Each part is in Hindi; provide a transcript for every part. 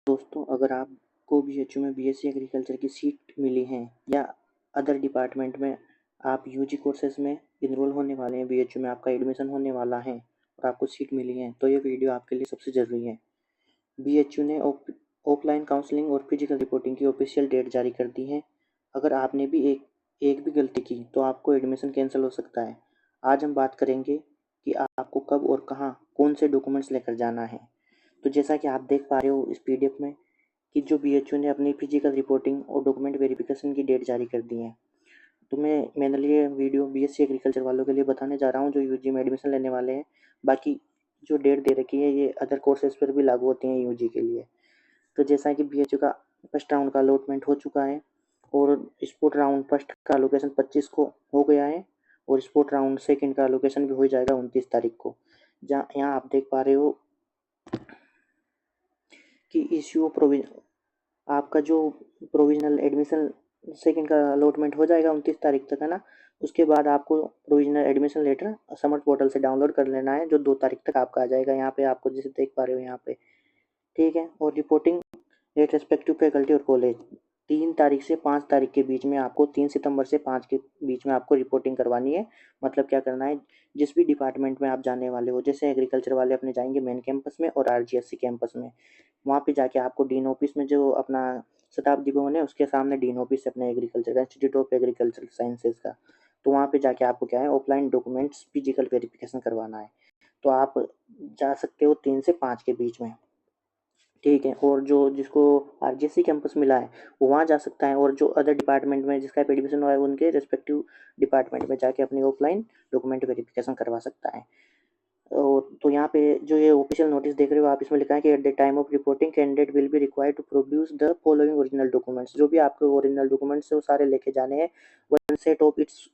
दोस्तों, अगर आपको बीएचयू में बीएससी एग्रीकल्चर की सीट मिली है या अदर डिपार्टमेंट में आप यूजी कोर्सेज में इनरोल होने वाले हैं, बीएचयू में आपका एडमिशन होने वाला है और आपको सीट मिली है, तो ये वीडियो आपके लिए सबसे ज़रूरी है। बीएचयू ने ऑफलाइन काउंसलिंग और फिजिकल रिपोर्टिंग की ऑफिशियल डेट जारी कर दी है। अगर आपने भी एक भी गलती की तो आपको एडमिशन कैंसिल हो सकता है। आज हम बात करेंगे कि आपको कब और कहाँ कौन से डॉक्यूमेंट्स लेकर जाना है। तो जैसा कि आप देख पा रहे हो इस पीडीएफ में कि जो बीएचयू ने अपनी फिजिकल रिपोर्टिंग और डॉक्यूमेंट वेरिफिकेशन की डेट जारी कर दी है। तो मैंने लिए वीडियो बीएससी एग्रीकल्चर वालों के लिए बताने जा रहा हूँ जो यूजी में एडमिशन लेने वाले हैं। बाकी जो डेट दे रखी है ये अदर कोर्सेज पर भी लागू होती हैं यूजी के लिए। तो जैसा कि बीएचयू का फर्स्ट राउंड का अलॉटमेंट हो चुका है और स्पोर्ट राउंड फर्स्ट का एलोकेशन 25 को हो गया है और स्पोर्ट राउंड सेकंड का एलोकेशन भी हो जाएगा 29 तारीख को। जहाँ यहाँ आप देख पा रहे हो कि इश्यू प्रोविजन आपका जो प्रोविजनल एडमिशन सेकंड का अलॉटमेंट हो जाएगा 29 तारीख तक, है ना। उसके बाद आपको provisional admission letter summer portal से डाउनलोड कर लेना है जो 2 तारीख तक आपका आ जाएगा। यहाँ पे आपको जैसे देख पा रहे हो यहाँ पे, ठीक है। और रिपोर्टिंग एट रेस्पेक्टिव फैकल्टी और कॉलेज 3 तारीख से 5 तारीख के बीच में आपको 3 सितंबर से 5 के बीच में आपको रिपोर्टिंग करवानी है। मतलब क्या करना है, जिस भी डिपार्टमेंट में आप जाने वाले हो, जैसे एग्रीकल्चर वाले अपने जाएंगे मेन कैंपस में और आरजीएससी कैंपस में, वहाँ पे जाके आपको डीन ऑफिस में जो अपना शताब्दी भवन है उसके सामने डीन ऑफिस है अपने एग्रीकल्चर का, इंस्टीट्यूट ऑफ एग्रीकल्चरल साइंसेज का। तो वहाँ पे जाके आपको क्या है, ऑफलाइन डॉक्यूमेंट्स फिजिकल वेरिफिकेशन करवाना है। तो आप जा सकते हो 3 से 5 के बीच में, ठीक है। और जो जिसको आरजीएससी कैंपस मिला है वो वहाँ जा सकता है, और जो अदर डिपार्टमेंट में जिसका एडमिशन हुआ है उनके रिस्पेक्टिव डिपार्टमेंट में जाके अपनी ऑफलाइन डॉक्यूमेंट वेरिफिकेशन करवा सकता है। और तो यहाँ पे जो ये ऑफिशियल नोटिस देख रहे हो आप, इसमें लिखा है कि at the time of reporting candidate will be required to produce the following original documents. जो भी आपके ओरिजिनल डॉक्यूमेंट्स है वो सारे लेके जाने हैं। One set of its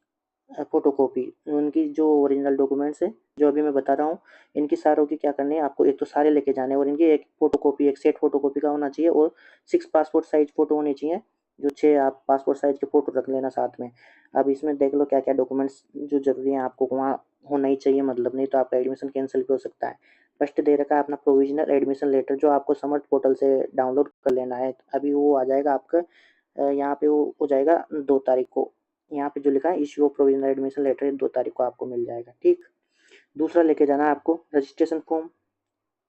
photocopy, उनकी जो ओरिजिनल डॉक्यूमेंट्स है जो अभी मैं बता रहा हूँ, इनकी सारों की क्या करनी है आपको, एक तो सारे लेके जाने हैं और इनकी एक फोटोकॉपी, एक सेट फोटोकॉपी का होना चाहिए और 6 पासपोर्ट साइज फोटो होनी चाहिए। जो 6 आप पासपोर्ट साइज के फोटो रख लेना साथ में। अब इसमें देख लो क्या क्या डॉक्यूमेंट्स जो जरूरी है आपको वहाँ होना ही चाहिए, मतलब नहीं तो आपका एडमिशन कैंसिल भी हो सकता है। फर्स्ट दे रखा है अपना प्रोविजनल एडमिशन लेटर जो आपको समर्थ पोर्टल से डाउनलोड कर लेना है। अभी वो आ जाएगा आपका, यहाँ पे वो हो जाएगा 2 तारीख को। यहाँ पे जो लिखा है issue of provisional admission letter 2 तारीख को आपको मिल जाएगा, ठीक। दूसरा लेके जाना है आपको रजिस्ट्रेशन फॉर्म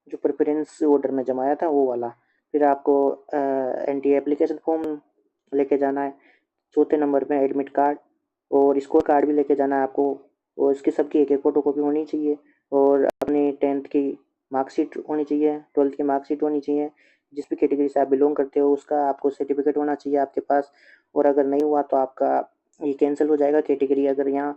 जो प्रेफरेंस ऑर्डर में जमाया था वो वाला। फिर आपको एनटी एप्लीकेशन फॉर्म लेके जाना है। चौथे नंबर में एडमिट कार्ड और स्कोर कार्ड भी लेके जाना है आपको, और इसकी सबकी एक एक फोटो कॉपी होनी चाहिए। और अपनी 10th की मार्कशीट होनी चाहिए, 12th की मार्कशीट होनी चाहिए। जिस भी कैटेगरी से आप बिलोंग करते हो उसका आपको सर्टिफिकेट होना चाहिए आपके पास। और अगर नहीं हुआ तो आपका ये कैंसिल हो जाएगा कैटेगरी। अगर यहाँ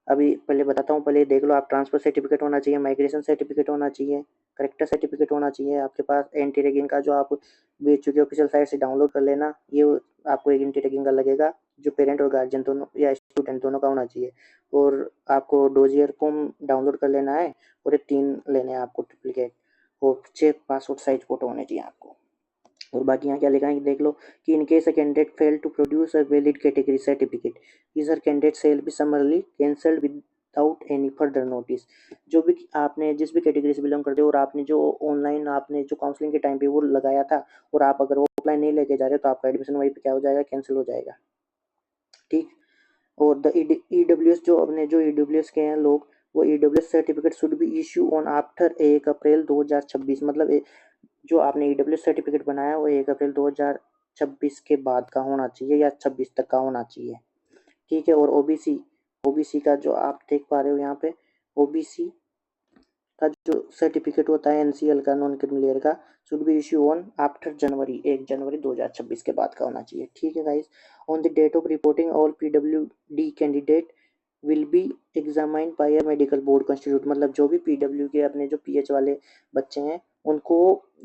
अभी पहले बताता हूँ, पहले देख लो आप, ट्रांसफर सर्टिफिकेट होना चाहिए, माइग्रेशन सर्टिफिकेट होना चाहिए, करेक्टर सर्टिफिकेट होना चाहिए आपके पास, एंटी रैगिंग का जो आप बीएचयू की ऑफिशियल साइट से डाउनलोड कर लेना, ये आपको एक एंटी रैगिंग का लगेगा जो पेरेंट और गार्जियन दोनों या स्टूडेंट दोनों का होना चाहिए। और आपको डोजियर फॉर्म डाउनलोड कर लेना है और ये 3 लेने हैं आपको डुप्लीकेट, और 6 पासपोर्ट साइज फोटो होने चाहिए आपको। और बाकी यहाँ क्या लिखा है कि देख लो कि in case a candidate fail to produce a valid category certificate either candidate shall be summarily cancelled without any further notice. जो भी आपने जिस भी कैटेगरी से बिलोंग करते हो और आपने जो ऑनलाइन आपने जो काउंसलिंग के टाइम पे वो लगाया था और आप अगर वो ऑफलाइन नहीं लेके जा रहे तो आपका एडमिशन वहीं पे क्या हो जाएगा, कैंसिल हो जाएगा, ठीक। और द ईडब्ल्यूएस जो अपने जो ईडब्ल्यूएस के हैं लोग, वो EWS certificate should be issue on after 1 अप्रैल 2026। मतलब जो आपने ईडब्ल्यूएस सर्टिफिकेट बनाया वो 1 अप्रैल 2026 के बाद का होना चाहिए या 26 तक का होना चाहिए, ठीक है। और ओबीसी ओबीसी का जो आप देख पा रहे हो यहाँ पे, ओबीसी का जो सर्टिफिकेट होता है एनसीएल का, नॉन क्रिमिनल का, should be issue on after January 1 जनवरी 2026 के बाद का होना चाहिए, ठीक है guys. On the date of reporting all PWD candidate will be examined by a medical board constitute. मतलब जो भी पीडब्ल्यू के अपने जो पीएच वाले बच्चे हैं उनको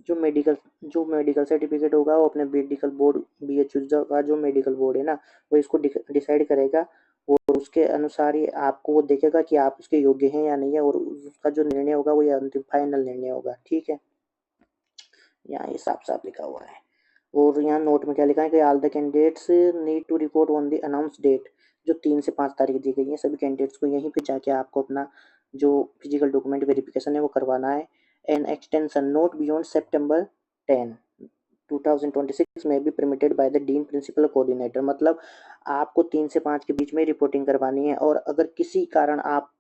जो मेडिकल सर्टिफिकेट होगा वो अपने मेडिकल बोर्ड बीएचयू का जो मेडिकल बोर्ड है ना वो इसको डिसाइड करेगा। और उसके अनुसार ही आपको वो देखेगा कि आप उसके योग्य हैं या नहीं है, और उसका जो निर्णय होगा वो ये अंतिम फाइनल निर्णय होगा, ठीक है। यहाँ ये साफ साफ लिखा हुआ है। और यहाँ नोट में क्या लिखा है कि all the candidates need to report on the announce date. जो 3 से 5 तारीख दी गई है सभी कैंडिडेट्स को यहीं पे जाके आपको अपना जो फिजिकल डॉक्यूमेंट वेरिफिकेशन है वो करवाना है। An extension note beyond September 10, 2026 में be permitted by the dean principal coordinator. मतलब आपको 3 से 5 के बीच में रिपोर्टिंग करवानी है, और अगर किसी कारण आप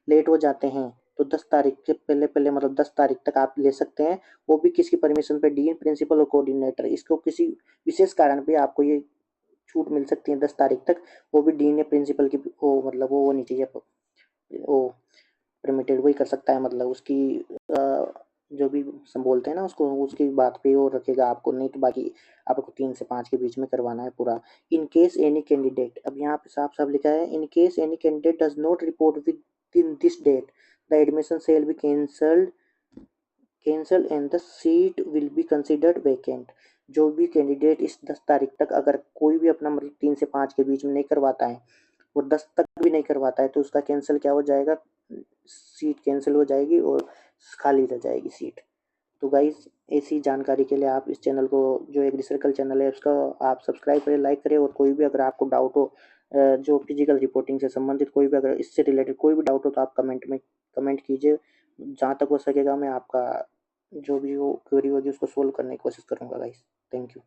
लेट हो जाते हैं तो 10 तारीख के पहले पहले मतलब 10 तारीख तक आप ले सकते हैं, वो भी किसकी परमिशन पे, डीन प्रिंसिपल और कोऑर्डिनेटर। इसको किसी विशेष कारण पे आपको ये छूट मिल सकती है 10 तारीख तक, वो भी डीन या प्रिंसिपल की वो मतलब वो होनी चाहिए, वो परमिटेड वही कर सकता है, मतलब उसकी जो भी हम बोलते हैं ना उसको, उसकी बात पे वो रखेगा आपको, नहीं तो बाकी आपको 3 से 5 के बीच में करवाना है पूरा। इन केस एनी कैंडिडेट, अब यहाँ पे साफ साफ लिखा है, in case any candidate does not report within this date the admission shall be cancelled and the seat will be considered vacant. जो भी कैंडिडेट इस 10 तारीख तक अगर कोई भी अपना मतलब 3 से 5 के बीच में नहीं करवाता है, वो 10 तक भी नहीं करवाता है, तो उसका कैंसिल क्या हो जाएगा, सीट कैंसिल हो जाएगी और खाली रह जाएगी सीट। तो गाइस ऐसी जानकारी के लिए आप इस चैनल को, जो एग्रीसर्कल चैनल है उसका आप सब्सक्राइब करें, लाइक करें, और कोई भी अगर आपको डाउट हो जो फिजिकल रिपोर्टिंग से संबंधित कोई भी, अगर इससे रिलेटेड कोई भी डाउट हो तो आप कमेंट में कमेंट कीजिए। जहाँ तक हो सकेगा मैं आपका जो भी वो क्वेरी होगी उसको सोल्व करने की कोशिश करूँगा गाइस। Thank you.